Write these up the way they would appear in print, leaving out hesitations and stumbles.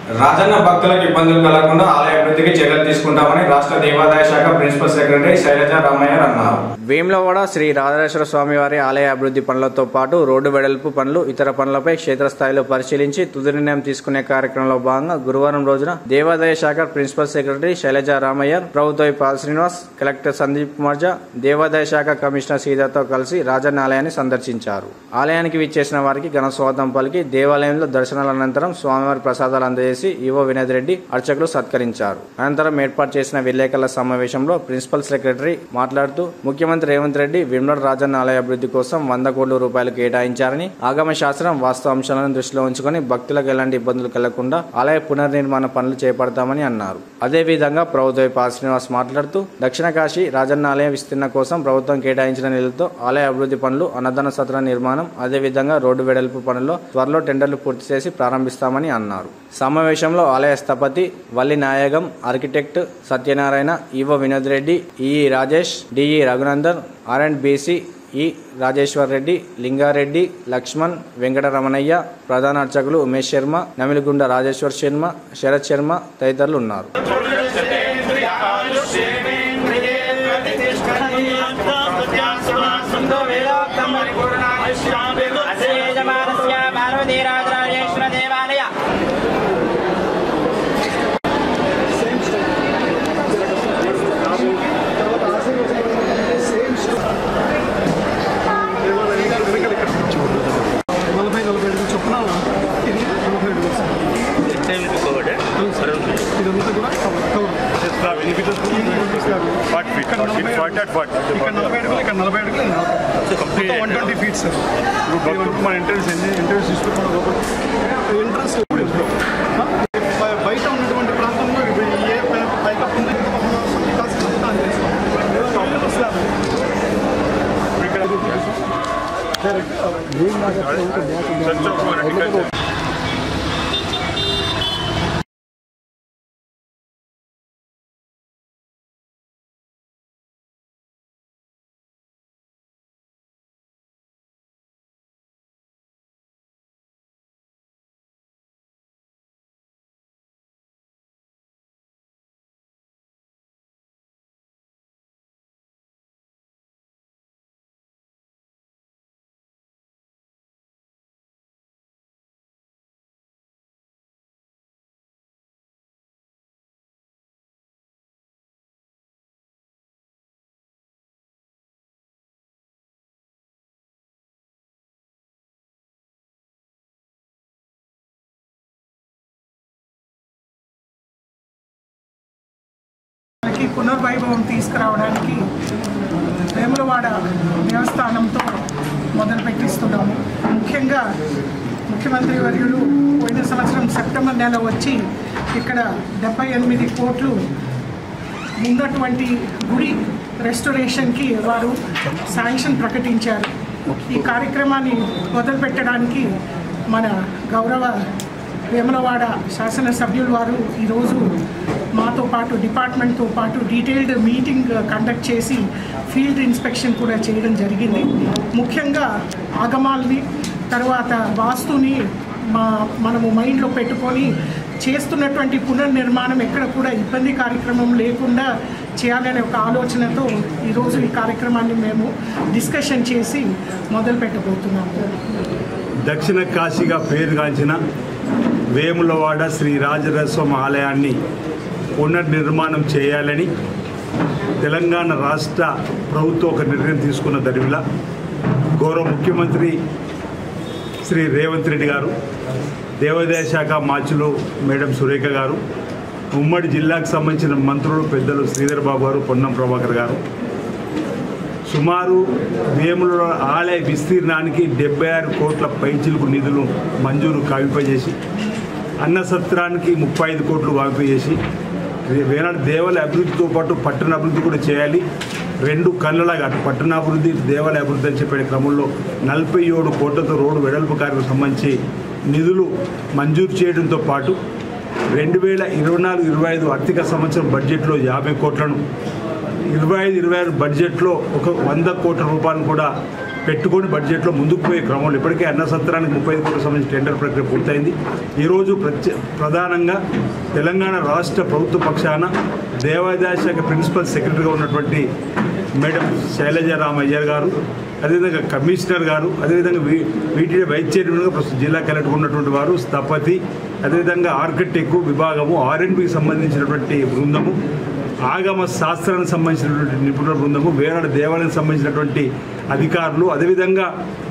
రాజన్న భక్తులకు ఇబ్బందులు కలగకుండా ఆలయ అభివృద్ధికి చర్యలు తీసుకుంటామని రాష్ట్ర దేవాదాయ శాఖ ప్రిన్సిపల్ సెక్రటరీ శైలజా రామయ్య అన్నారు. వేములవాడ శ్రీ రాజరాజేశ్వర స్వామి వారి ఆలయ అభివృద్ధి పనులతో పాటు రోడ్డు వెడల్పు పనులు, ఇతర పనులపై క్షేత్రస్థాయిలో పరిశీలించి తుది నిర్ణయం తీసుకునే కార్యక్రమంలో భాగంగా గురువారం రోజున దేవాదాయ శాఖ ప్రిన్సిపల్ సెక్రటరీ శైలజా రామయ్య, ప్రభుత్వ పాల్ శ్రీనివాస్, కలెక్టర్ సందీప్ కుమార్ జా, దేవాదాయ శాఖ కమిషనర్ శ్రీధర్తో కలిసి రాజన్న ఆలయాన్ని సందర్శించారు. ఆలయానికి విచ్చేసిన వారికి ఘన స్వాగతం పలికి దేవాలయంలో దర్శనాల అనంతరం స్వామివారి ప్రసాదాలు అందజేసి ఈవో వినోద్ రెడ్డి అర్చకులు సత్కరించారు. అనంతరం ఏర్పాటు చేసిన విలేకరుల సమావేశంలో ప్రిన్సిపల్ సెక్రటరీ మాట్లాడుతూ ముఖ్యమంత్రి రేవంత్ రెడ్డి వేములవాడ రాజన్న ఆలయ అభివృద్ధి కోసం 100 కోట్ల రూపాయలు కేటాయించారని, ఆగమ శాస్త్రం వాస్తవ అంశాలను దృష్టిలో ఉంచుకుని భక్తులకు ఎలాంటి ఇబ్బందులు కలగకుండా ఆలయ పునర్నిర్మాణ పనులు చేపడతామని అన్నారు. అదేవిధంగా ప్రభుత్వ పాల్ శ్రీనివాస్ మాట్లాడుతూ దక్షిణ కాశీ రాజన్న ఆలయ విస్తరణ కోసం ప్రభుత్వం కేటాయించిన నిధులతో ఆలయ అభివృద్ధి పనులు, అన్నదాన సత్ర నిర్మాణం, అదేవిధంగా రోడ్డు వెడల్పు పనుల్లో త్వరలో టెండర్లు పూర్తి చేసి ప్రారంభిస్తామని అన్నారు. సమావేశంలో ఆలయ స్థపతి Valli Nayagam, architect Satyanarayana, EO Vinod Reddy, EE Rajesh, DE Raghunandan, R&BC E Rajeshwar Reddy, Lingareddy, Laxman, Venkataramanaiah, ప్రధాన అర్చకులు ఉమేష్ శర్మ, నమిలిగుండ రాజేశ్వర్ శర్మ, శరత్ శర్మ తదితరులు ఉన్నారు. బయట ఉన్నటువంటి ప్రాంతంలో ఏ పైకప్పు ఇక్కడ పునర్వైభవం తీసుకురావడానికి వేములవాడ దేవస్థానంతో మొదలుపెట్టిస్తున్నాము. ముఖ్యంగా ముఖ్యమంత్రి వర్యులు పోయిన సంవత్సరం సెప్టెంబర్ నెల వచ్చి ఇక్కడ 78 కోట్లు ఉన్నటువంటి గుడి రెస్టోరేషన్కి వారు శాంక్షన్ ప్రకటించారు. ఈ కార్యక్రమాన్ని మొదలుపెట్టడానికి మన గౌరవ వేములవాడ శాసనసభ్యులు వారు ఈరోజు మాతో పాటు డిపార్ట్మెంట్తో పాటు డీటెయిల్డ్ మీటింగ్ కండక్ట్ చేసి ఫీల్డ్ ఇన్స్పెక్షన్ కూడా చేయడం జరిగింది. ముఖ్యంగా ఆగమాల్ని తర్వాత వాస్తుని మనము మైండ్లో పెట్టుకొని చేస్తున్నటువంటి పునర్నిర్మాణం ఎక్కడ కూడా ఇబ్బంది కార్యక్రమం లేకుండా చేయాలనే ఒక ఆలోచనతో ఈరోజు ఈ కార్యక్రమాన్ని మేము డిస్కషన్ చేసి మొదలు పెట్టబోతున్నాము. దక్షిణ కాశీగా పేరుగాంచిన వేములవాడ శ్రీ రాజరాజస్వామి ఆలయాన్ని పునర్నిర్మాణం చేయాలని తెలంగాణ రాష్ట్ర ప్రభుత్వం ఒక నిర్ణయం తీసుకున్న దరిమిలా గౌరవ ముఖ్యమంత్రి శ్రీ రేవంత్ రెడ్డి గారు, దేవాదాయ శాఖ మార్చులు మేడం సురేఖ గారు, ఉమ్మడి జిల్లాకు సంబంధించిన మంత్రులు పెద్దలు శ్రీధర్ బాబు గారు, పొన్నం ప్రభాకర్ గారు సుమారు వేములవాడ ఆలయ విస్తీర్ణానికి 76 కోట్ల పైచిలుకు నిధులు మంజూరు కావింపజేసి, అన్న సత్రానికి 35 కోట్లు కావింపజేసి, వేనాడు దేవాలయ అభివృద్ధితో పాటు పట్టణ అభివృద్ధి కూడా చేయాలి. 2 కళ్ళలాగా అటు పట్టణాభివృద్ధి, దేవాలయ అభివృద్ధి అని చెప్పే క్రమంలో 47 కోట్లతో రోడ్డు వెడల్పు కార్యక్రమం సంబంధించి నిధులు మంజూరు చేయడంతో పాటు 2024-25 ఆర్థిక సంవత్సరం బడ్జెట్లో 50 కోట్లను, 25-26 బడ్జెట్లో ఒక 100 కోట్ల రూపాయలను కూడా పెట్టుకొని బడ్జెట్లో ముందుకు పోయే క్రమంలో ఇప్పటికే అన్న సత్రానికి 35 కోట్లకు సంబంధించిన టెండర్ ప్రక్రియ పూర్తయింది. ఈరోజు ప్రధానంగా తెలంగాణ రాష్ట్ర ప్రభుత్వ పక్షాన దేవాదాయ శాఖ ప్రిన్సిపల్ సెక్రటరీగా ఉన్నటువంటి మేడం శైలజా రామయ్యర్ గారు, అదేవిధంగా కమిషనర్ గారు, అదేవిధంగా వీటిని వైస్ చైర్మన్గా ప్రస్తుతం జిల్లా కలెక్టర్ ఉన్నటువంటి వారు, స్థపతి, అదేవిధంగా ఆర్కిటెక్ట్ విభాగము, R&Bకి సంబంధించినటువంటి బృందము, ఆగమ శాస్త్రానికి సంబంధించినటువంటి నిపుణుల బృందము, వేరే దేవాలయానికి సంబంధించినటువంటి అధికారులు, అదేవిధంగా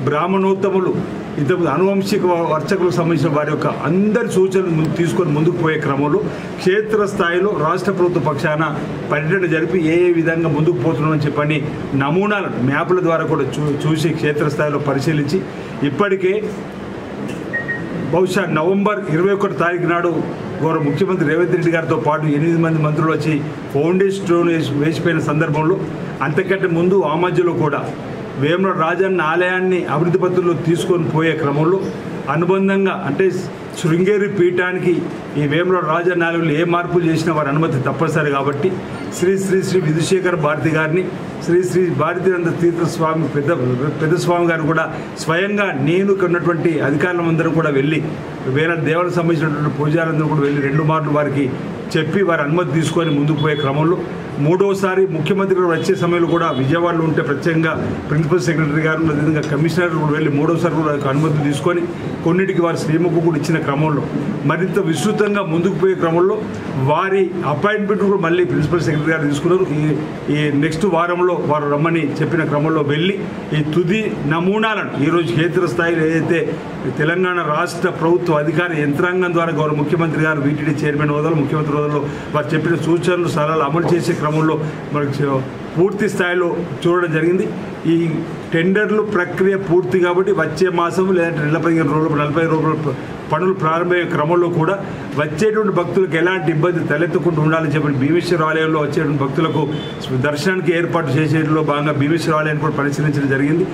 బ్రాహ్మణోత్తములు, ఇంతకుముందు అనువంశిక వర్చకులకు సంబంధించిన వారి యొక్క అందరి సూచనలు తీసుకొని ముందుకు పోయే క్రమంలో క్షేత్రస్థాయిలో రాష్ట్ర ప్రభుత్వ పక్షాన పర్యటన జరిపి ఏ విధంగా ముందుకు పోతున్నామని చెప్పని నమూనాలు మ్యాప్ల ద్వారా కూడా చూసి క్షేత్రస్థాయిలో పరిశీలించి ఇప్పటికే బహుశా నవంబర్ 21 తారీఖు నాడు గౌరవ ముఖ్యమంత్రి రేవంత్ రెడ్డి గారితో పాటు 8 మంది మంత్రులు వచ్చి ఫౌండేషన్ స్టోన్ వేసిపోయిన సందర్భంలో అంతకంటే ముందు ఆ మధ్యలో కూడా వేముల రాజన్న ఆలయాన్ని అభివృద్ధి పత్రంలో తీసుకొని పోయే క్రమంలో అనుబంధంగా అంటే శృంగేరి పీఠానికి ఈ వేముల రాజన్న ఆలయంలో ఏ మార్పులు చేసినా వారి అనుమతి తప్పనిసరి కాబట్టి శ్రీ శ్రీ శ్రీ విధుశేఖర భారతి గారిని, శ్రీ శ్రీ భారతీనంద తీర్థస్వామి పెద్ద స్వామి గారిని కూడా స్వయంగా నేను ఉన్నటువంటి అధికారులందరూ కూడా వెళ్ళి వేరే దేవాలకు సంబంధించినటువంటి పూజారులందరూ కూడా వెళ్ళి 2 మార్లు వారికి చెప్పి వారి అనుమతి తీసుకొని ముందుకు పోయే క్రమంలో మూడోసారి ముఖ్యమంత్రి గారు వచ్చే సమయంలో కూడా విజయవాడలో ఉంటే ప్రత్యేకంగా ప్రిన్సిపల్ సెక్రటరీ గారు అదేవిధంగా కమిషనర్ కూడా వెళ్ళి మూడోసారి కూడా అనుమతులు తీసుకొని కొన్నిటికి వారి శ్రీముఖం కూడా ఇచ్చిన క్రమంలో మరింత విస్తృతంగా ముందుకు పోయే క్రమంలో వారి అపాయింట్మెంట్ కూడా మళ్ళీ ప్రిన్సిపల్ సెక్రటరీ గారు తీసుకున్నారు. ఈ నెక్స్ట్ వారంలో వారు రమ్మని చెప్పిన క్రమంలో వెళ్ళి ఈ తుది నమూనాలను ఈరోజు క్షేత్రస్థాయిలో ఏదైతే తెలంగాణ రాష్ట్ర ప్రభుత్వ అధికార యంత్రాంగం ద్వారా గౌరవ ముఖ్యమంత్రి గారు VTD చైర్మన్ హోదాలో ముఖ్యమంత్రి హోదాలో వారు చెప్పిన సూచనలు సలహాలు అమలు చేసే క్రమంలో మనకి పూర్తి స్థాయిలో చూడడం జరిగింది. ఈ టెండర్లు ప్రక్రియ పూర్తి కాబట్టి వచ్చే మాసం లేదంటే 15 రోజులు 40 రోజులు పనులు ప్రారంభమయ్యే క్రమంలో కూడా వచ్చేటువంటి భక్తులకు ఎలాంటి ఇబ్బంది తలెత్తకుండా ఉండాలని చెప్పి భీమేశ్వర ఆలయంలో వచ్చేటువంటి భక్తులకు దర్శనానికి ఏర్పాటు చేసేలో భాగంగా భీమేశ్వర ఆలయాన్ని కూడా పరిశీలించడం జరిగింది.